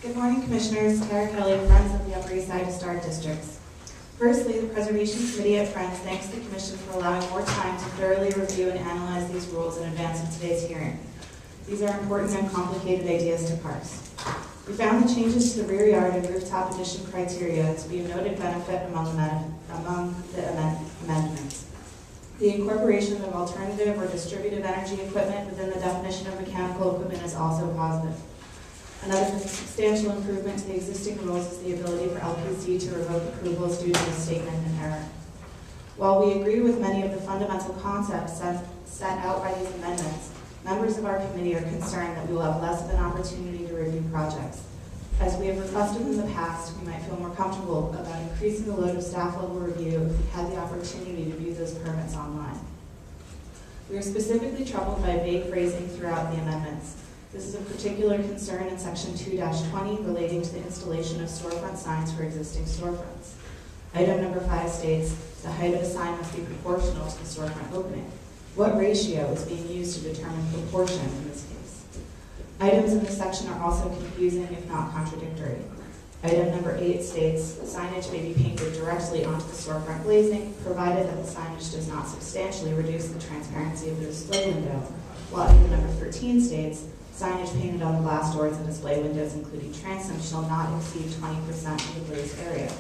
Good morning, Commissioners. Tara Kelly, Friends of the Upper East Side Historic Districts. Firstly, the Preservation Committee at Friends thanks the Commission for allowing more time to thoroughly review and analyze these rules in advance of today's hearing. These are important and complicated ideas to parse. We found the changes to the rear yard and rooftop addition criteria to be a noted benefit among the amendments. The incorporation of alternative or distributed energy equipment within the definition of mechanical equipment is also positive. Another substantial improvement to the existing rules is the ability for LPC to revoke approvals due to misstatement and error. While we agree with many of the fundamental concepts set out by these amendments, members of our committee are concerned that we will have less of an opportunity to review projects. As we have requested in the past, we might feel more comfortable about increasing the load of staff level review if we had the opportunity to view those permits online. We are specifically troubled by vague phrasing throughout the amendments. This is a particular concern in Section 2-20 relating to the installation of storefront signs for existing storefronts. Item number 5 states, the height of a sign must be proportional to the storefront opening. What ratio is being used to determine proportion in this case? Items in this section are also confusing, if not contradictory. Item number 8 states, signage may be painted directly onto the storefront glazing, provided that the signage does not substantially reduce the transparency of the display window, while item number 13 states, signage painted on the glass doors and display windows, including transoms, shall not exceed 20% of the glazed area.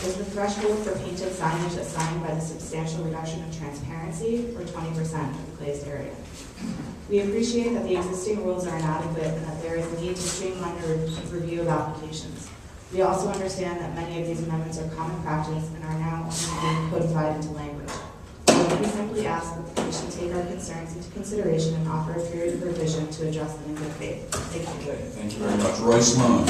Is the threshold for painted signage assigned by the substantial reduction of transparency, or 20% of the glazed area? We appreciate that the existing rules are inadequate and that there is a need to streamline the review of applications. We also understand that many of these amendments are common practice and are now being codified into language. We simply ask that the Commission take our concerns into consideration and offer a period of revision to address them in good faith. Thank you. Okay, thank you very much. Roy Sloan.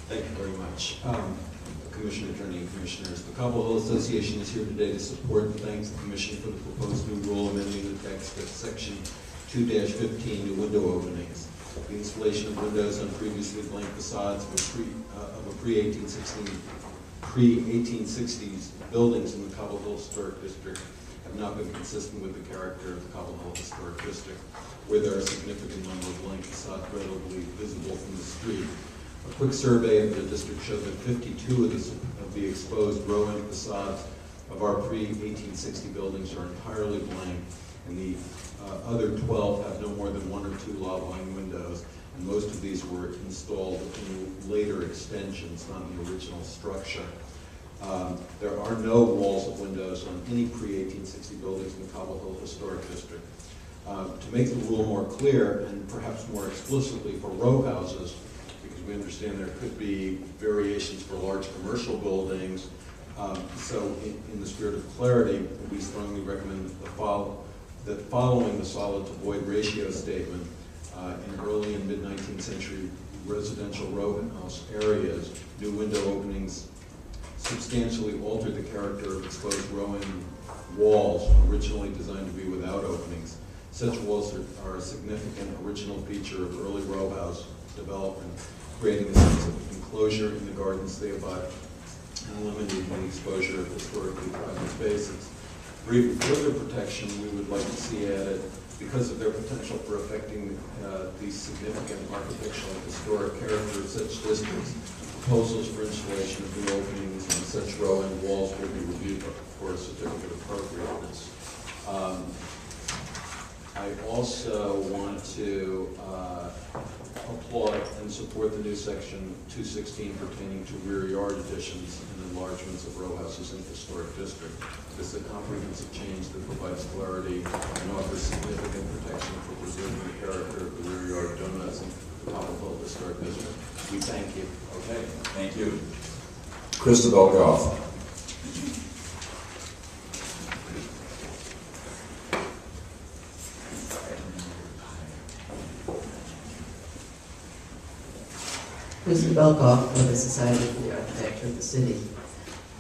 Thank you very much. Commissioner, Attorney, and Commissioners, the Cobble Hill Association is here today to support and thanks the Commission for the proposed new rule amending the text of Section 2-15 to window openings. The installation of windows on previously blank facades of a pre-1860s buildings in the Cobble Hill Historic District have not been consistent with the character of the Cobble Hill Historic District, where there are a significant number of blank facades readily visible from the street. A quick survey of the district showed that 52 of the exposed row-in facades of our pre-1860 buildings are entirely blank, and the other 12 have no more than 1 or 2 lot-line windows, and most of these were installed in later extensions, not in the original structure. There are no walls of windows on any pre-1860 buildings in the Cobble Hill Historic District. To make the rule more clear, and perhaps more explicitly for row houses, because we understand there could be variations for large commercial buildings, so in the spirit of clarity, we strongly recommend that following the solid to void ratio statement in early and mid-19th century residential row house areas, new window openings substantially altered the character of exposed row-in walls originally designed to be without openings. Such walls are a significant original feature of early row house development, creating a sense of enclosure in the gardens they abut and limiting the exposure of historically private spaces. For even further protection, we would like to see added, because of their potential for affecting the significant architectural and historic character of such districts, proposals for installation of new openings on such row-in walls will be reviewed for a certificate of appropriateness. I also want to applaud and support the new Section 216 pertaining to rear yard additions and enlargements of row houses in the historic district. This is a comprehensive change that provides clarity and offers significant protection for preserving the character of the rear yard donuts in the Cobble Hill Historic District. We thank you. Okay. Thank you. Christabel Goff. Christabel Goff of the Society for the Architecture of the City.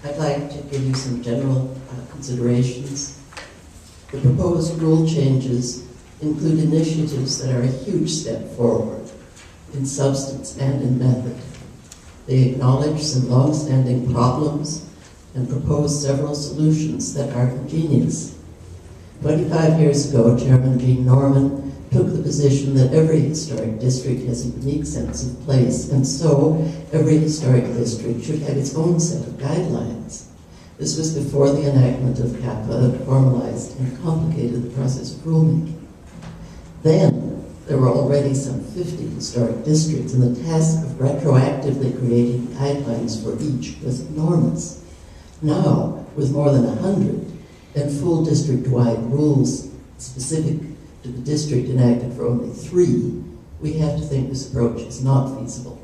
I'd like to give you some general considerations. The proposed rule changes include initiatives that are a huge step forward in substance and in method. They acknowledge some long-standing problems and proposed several solutions that are ingenious. 25 years ago, Chairman Gene Norman took the position that every historic district has a unique sense of place, and so every historic district should have its own set of guidelines. This was before the enactment of CAPA had formalized and complicated the process of rulemaking. Then, there were already some 50 historic districts, and the task of retroactively creating guidelines for each was enormous. Now, with more than 100 and full district-wide rules specific to the district enacted for only 3, we have to think this approach is not feasible.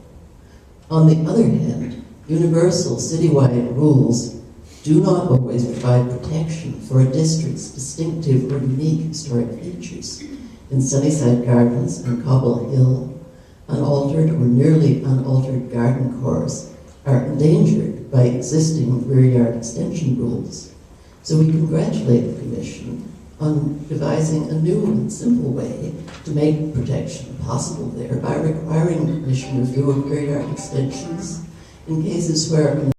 On the other hand, universal citywide rules do not always provide protection for a district's distinctive or unique historic features. In Sunnyside Gardens and Cobble Hill, unaltered or nearly unaltered garden cores are endangered by existing rear yard extension rules. So we congratulate the Commission on devising a new and simple way to make protection possible there by requiring Commission review of rear yard extensions in cases where